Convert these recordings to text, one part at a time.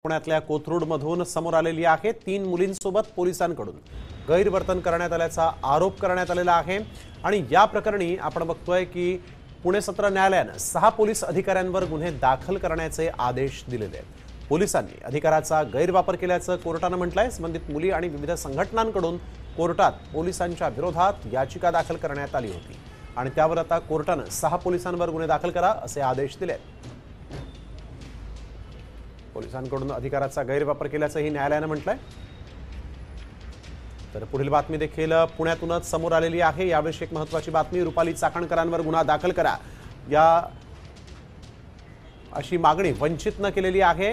पुण्यातल्या कोथरूडमधून समोर आलेली आहे। 3 मुलींसोबत पोलिसांकडून गैरवर्तन करण्यात आल्याचा आरोप करण्यात आलेला आहे आणि या प्रकरणी आपण बघतोय की पुणे सत्र न्यायालयाने 6 पोलीस अधिकाऱ्यांवर गुन्हे दाखल करण्याचे आदेश दिलेले आहेत। पोलिसांनी अधिकाराचा गैरवापर केल्याचं कोर्टाने म्हटलंय। संबंधित मुली आणि विविध संघटनांकडून कोर्टात पोलिसांच्या विरोधात याचिका दाखल करण्यात आली होती आणि त्यावर आता कोर्टाने 6 पोलिसांवर गुन्हे दाखल करा असे आदेश दिले। पोलिसांकडून अधिकाराचा गैरवापर केल्याचंही न्यायालयाने म्हटलंय। तर पुढील बातमी देखील पुण्यातूनच समोर आलेली आहे। याविषयी एक महत्त्वाची बातमी, रुपाली चाकणकरांवर गुन्हा दाखल करा या अशी मागणी वंचितने केलेली आहे।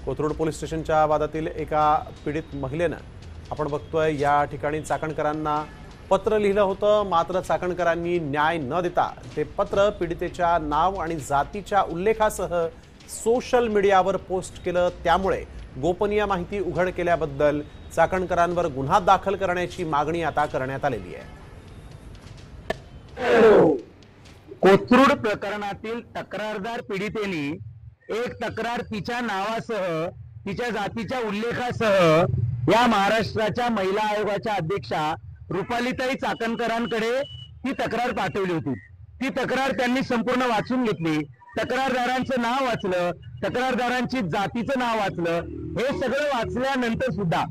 कोथरूड पोलीस स्टेशनच्या वादातील एका पीडित महिलेने आपण बघतोय या ठिकाणी चाकणकरांना पत्र लिहिलं होतं, मात्र चाकणकरांनी न्याय न देता ते पत्र पीडितेच्या नाव आणि जातीच्या उल्लेखासह सोशल मीडियावर पोस्ट केलं। त्यामुळे गोपनीय माहिती उघड केल्याबद्दल चाकणकरांवर गुन्हा दाखल करण्याची मागणी आता करण्यात आलेली आहे। कोथरूड प्रकरणातील तक्रारदार पीडितेने एक तक्रार तिच्या नावासह तिच्या जातीच्या उल्लेखासह या महाराष्ट्राच्या महिला आयोगाच्या अध्यक्षा रुपालीताई चाकणकरांकडे ती तक्रार पाठवली होती। ती तक्रार त्यांनी संपूर्ण वाचून घेतली, तक्रारदारांचं नाव वाचलं, तक्रारदारांची जातीचं नाव वाचलं। हे सगळं वाचल्यानंतर सुद्धा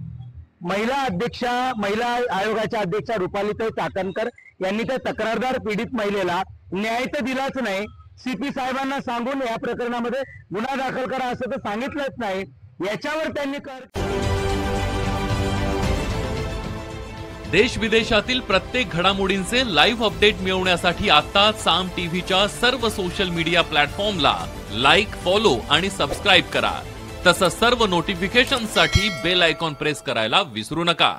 महिला आयोगाच्या अध्यक्षा रुपालीताई चाकणकर यांनी त्या तक्रारदार पीडित महिलेला न्याय तर दिलाच नाही, सीपी साहेबांना सांगून या प्रकरणामध्ये गुन्हा दाखल करा असं तर सांगितलंच नाही। याच्यावर त्यांनी देश विदेशातील प्रत्येक घडामोडींचे लाईव्ह अपडेट मिळवण्यासाठी आता साम टीव्हीच्या सर्व सोशल मीडिया प्लॅटफॉर्मला लाईक, फॉलो आणि सबस्क्राईब करा। तसंच सर्व नोटिफिकेशनसाठी बेल आयकॉन प्रेस करायला विसरू नका।